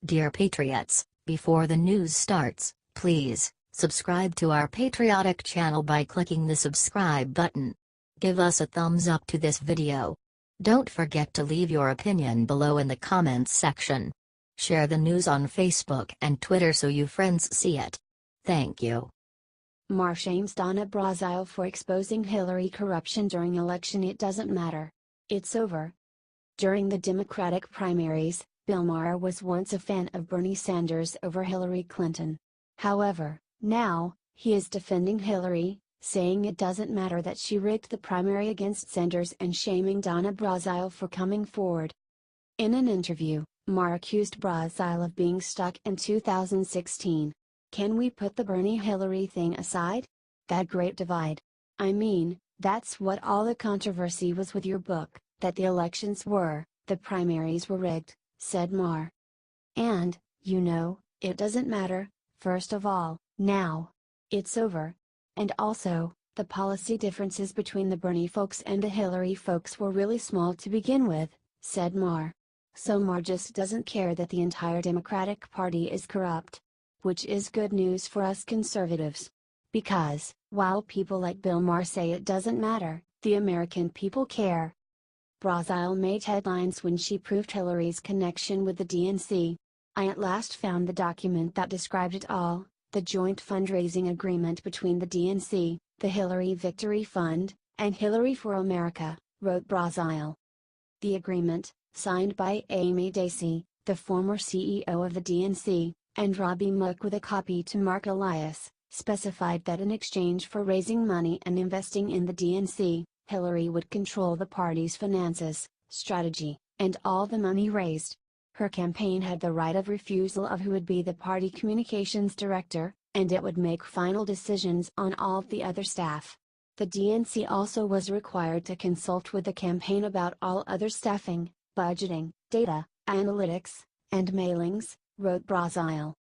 Dear Patriots, before the news starts, please subscribe to our patriotic channel by clicking the subscribe button. Give us a thumbs up to this video. Don't forget to leave your opinion below in the comments section. Share the news on Facebook and Twitter so you friends see it. Thank you. Maher shames Donna Brazile for exposing Hillary corruption during election. It doesn't matter. It's over. During the Democratic primaries, Bill Maher was once a fan of Bernie Sanders over Hillary Clinton. However, now, he is defending Hillary, saying it doesn't matter that she rigged the primary against Sanders and shaming Donna Brazile for coming forward. In an interview, Maher accused Brazile of being stuck in 2016. Can we put the Bernie-Hillary thing aside? That great divide. I mean, that's what all the controversy was with your book, that the elections were, the primaries were rigged, said Maher. And, it doesn't matter, first of all, now. It's over. And also, the policy differences between the Bernie folks and the Hillary folks were really small to begin with, said Maher. So Maher just doesn't care that the entire Democratic Party is corrupt. Which is good news for us conservatives. Because, while people like Bill Maher say it doesn't matter, the American people care. Brazile made headlines when she proved Hillary's connection with the DNC. I at last found the document that described it all, the joint fundraising agreement between the DNC, the Hillary Victory Fund, and Hillary for America, wrote Brazile. The agreement, signed by Amy Dacey, the former CEO of the DNC, and Robbie Mook with a copy to Mark Elias, specified that in exchange for raising money and investing in the DNC, Hillary would control the party's finances, strategy, and all the money raised. Her campaign had the right of refusal of who would be the party communications director, and it would make final decisions on all of the other staff. The DNC also was required to consult with the campaign about all other staffing, budgeting, data, analytics, and mailings, wrote Brazile.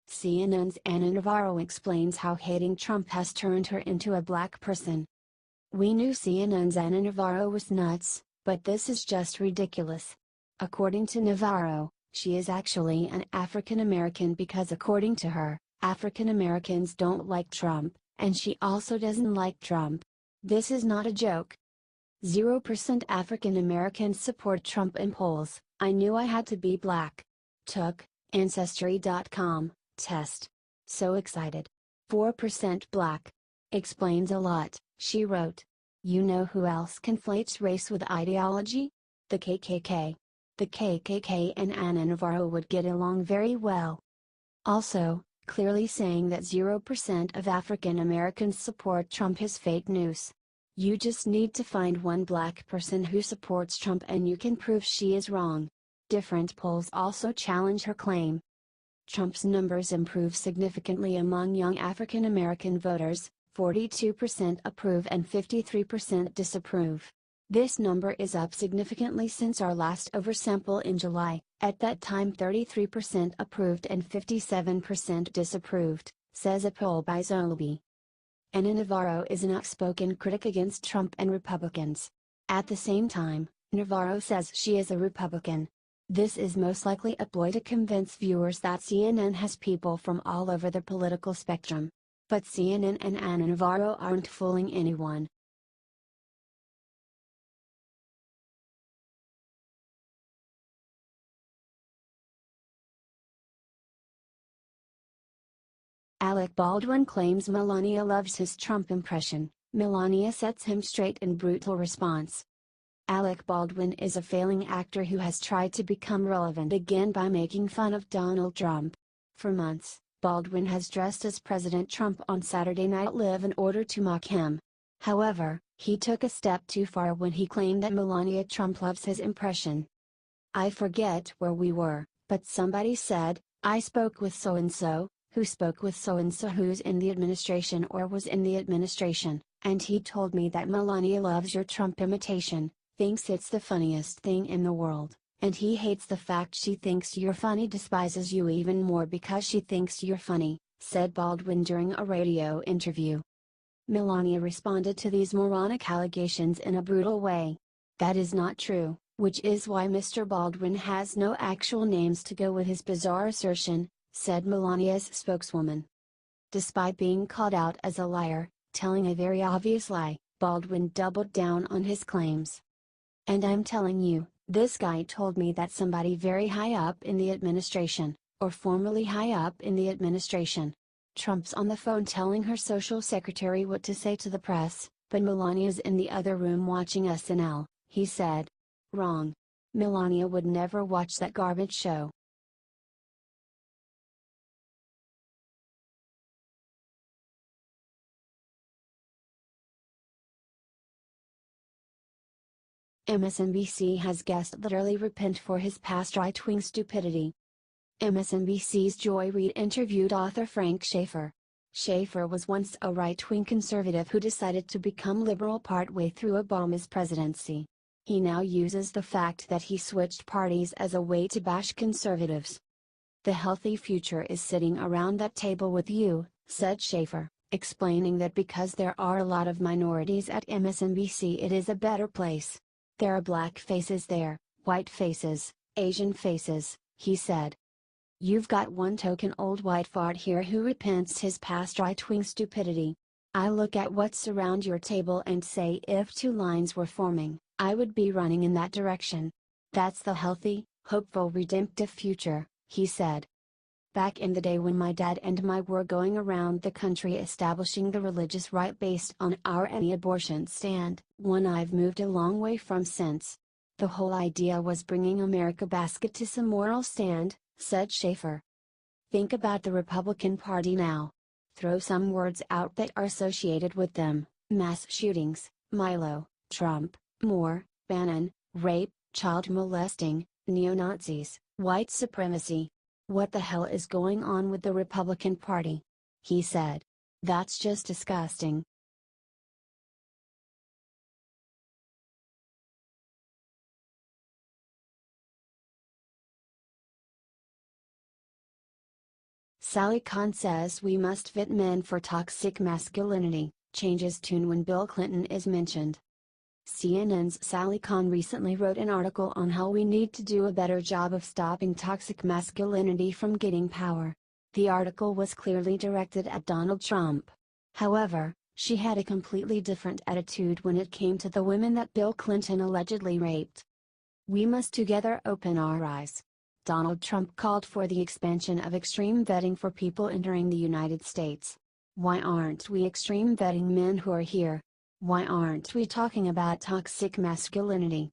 CNN's Ana Navarro explains how hating Trump has turned her into a black person. We knew CNN's Ana Navarro was nuts, but this is just ridiculous. According to Navarro, she is actually an African American because according to her, African Americans don't like Trump, and she also doesn't like Trump. This is not a joke. 0% African Americans support Trump in polls. I knew I had to be black. Took Ancestry.com test. So excited. 4% black. Explains a lot, she wrote. You know who else conflates race with ideology? The KKK. The KKK and Ana Navarro would get along very well. Also, clearly saying that 0% of African Americans support Trump is fake news. You just need to find one black person who supports Trump and you can prove she is wrong. Different polls also challenge her claim. Trump's numbers improve significantly among young African American voters, 42% approve and 53% disapprove. This number is up significantly since our last oversample in July, at that time 33% approved and 57% disapproved, says a poll by Zolby. Ana Navarro is an outspoken critic against Trump and Republicans. At the same time, Navarro says she is a Republican. This is most likely a ploy to convince viewers that CNN has people from all over the political spectrum. But CNN and Ana Navarro aren't fooling anyone. Alec Baldwin claims Melania loves his Trump impression. Melania sets him straight in brutal response. Alec Baldwin is a failing actor who has tried to become relevant again by making fun of Donald Trump. For months, Baldwin has dressed as President Trump on Saturday Night Live in order to mock him. However, he took a step too far when he claimed that Melania Trump loves his impression. I forget where we were, but somebody said, I spoke with so-and-so, who spoke with so-and-so who's in the administration or was in the administration, and he told me that Melania loves your Trump imitation, thinks it's the funniest thing in the world, and he hates the fact she thinks you're funny, despises you even more because she thinks you're funny, said Baldwin during a radio interview. Melania responded to these moronic allegations in a brutal way. That is not true, which is why Mr. Baldwin has no actual names to go with his bizarre assertion, said Melania's spokeswoman. Despite being called out as a liar, telling a very obvious lie, Baldwin doubled down on his claims. And I'm telling you, this guy told me that somebody very high up in the administration, or formerly high up in the administration. Trump's on the phone telling her social secretary what to say to the press, but Melania's in the other room watching SNL, he said. Wrong. Melania would never watch that garbage show. MSNBC has guest literally repent for his past right-wing stupidity. MSNBC's Joy Reid interviewed author Frank Schaeffer. Schaeffer was once a right-wing conservative who decided to become liberal partway through Obama's presidency. He now uses the fact that he switched parties as a way to bash conservatives. The healthy future is sitting around that table with you, said Schaeffer, explaining that because there are a lot of minorities at MSNBC it is a better place. There are black faces there, white faces, Asian faces, he said. You've got one token old white fart here who repents his past right-wing stupidity. I look at what's around your table and say if two lines were forming, I would be running in that direction. That's the healthy, hopeful redemptive future, he said. Back in the day when my dad and I were going around the country establishing the religious right based on our anti-abortion stand, one I've moved a long way from since. The whole idea was bringing America basket to some moral stand, said Schaeffer. Think about the Republican Party now. Throw some words out that are associated with them: mass shootings, Milo, Trump, Moore, Bannon, rape, child molesting, neo-Nazis, white supremacy. What the hell is going on with the Republican Party? He said. That's just disgusting. Sally Kahn says we must fit men for toxic masculinity, changes tune when Bill Clinton is mentioned. CNN's Sally Kahn recently wrote an article on how we need to do a better job of stopping toxic masculinity from getting power. The article was clearly directed at Donald Trump. However, she had a completely different attitude when it came to the women that Bill Clinton allegedly raped. We must together open our eyes. Donald Trump called for the expansion of extreme vetting for people entering the United States. Why aren't we extreme vetting men who are here? Why aren't we talking about toxic masculinity?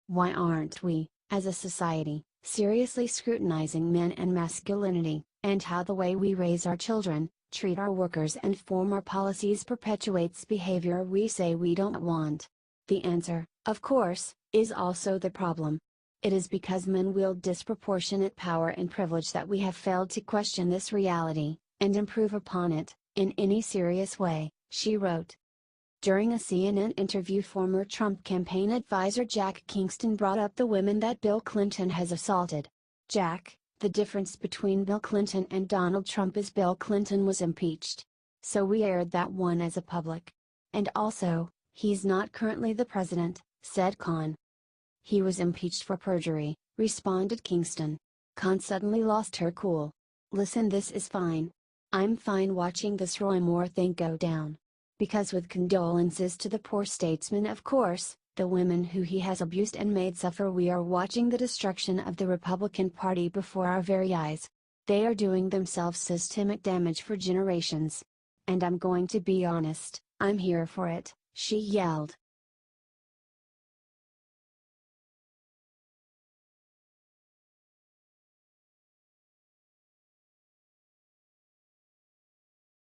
Why aren't we, as a society, seriously scrutinizing men and masculinity, and how the way we raise our children, treat our workers and form our policies perpetuates behavior we say we don't want? The answer, of course, is also the problem. It is because men wield disproportionate power and privilege that we have failed to question this reality, and improve upon it, in any serious way, she wrote. During a CNN interview, former Trump campaign advisor Jack Kingston brought up the women that Bill Clinton has assaulted. Jack, the difference between Bill Clinton and Donald Trump is Bill Clinton was impeached. So we aired that one as a public. And also, he's not currently the president, said Kahn. He was impeached for perjury, responded Kingston. Kahn suddenly lost her cool. Listen, this is fine. I'm fine watching this Roy Moore thing go down. Because with condolences to the poor statesman, of course, the women who he has abused and made suffer, we are watching the destruction of the Republican Party before our very eyes. They are doing themselves systemic damage for generations. And I'm going to be honest, I'm here for it, she yelled.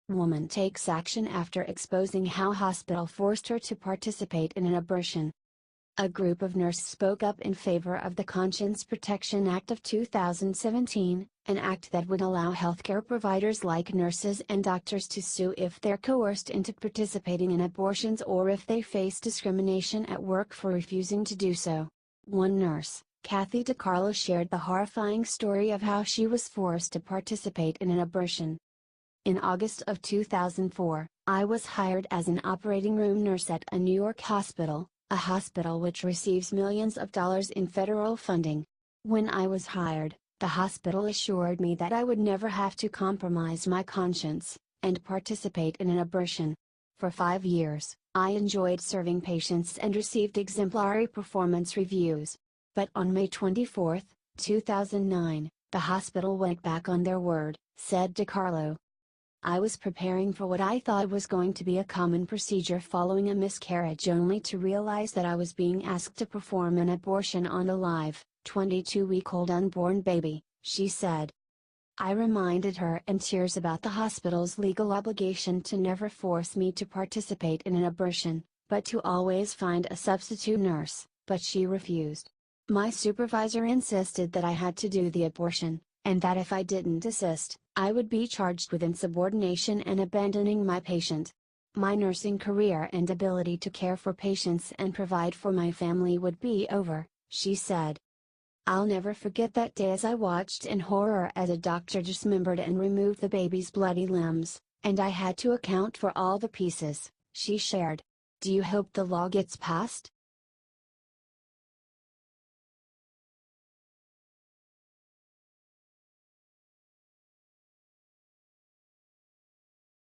Woman takes action after exposing how hospital forced her to participate in an abortion. A group of nurses spoke up in favor of the Conscience Protection Act of 2017, an act that would allow healthcare providers like nurses and doctors to sue if they're coerced into participating in abortions or if they face discrimination at work for refusing to do so. One nurse, Kathy DiCarlo, shared the horrifying story of how she was forced to participate in an abortion. In August of 2004, I was hired as an operating room nurse at a New York hospital, a hospital which receives millions of dollars in federal funding. When I was hired, the hospital assured me that I would never have to compromise my conscience, and participate in an abortion. For 5 years, I enjoyed serving patients and received exemplary performance reviews. But on May 24, 2009, the hospital went back on their word, said DiCarlo. I was preparing for what I thought was going to be a common procedure following a miscarriage only to realize that I was being asked to perform an abortion on a live, 22-week-old unborn baby, she said. I reminded her in tears about the hospital's legal obligation to never force me to participate in an abortion, but to always find a substitute nurse, but she refused. My supervisor insisted that I had to do the abortion, and that if I didn't assist, I would be charged with insubordination and abandoning my patient. My nursing career and ability to care for patients and provide for my family would be over, she said. I'll never forget that day as I watched in horror as a doctor dismembered and removed the baby's bloody limbs, and I had to account for all the pieces, she shared. Do you hope the law gets passed?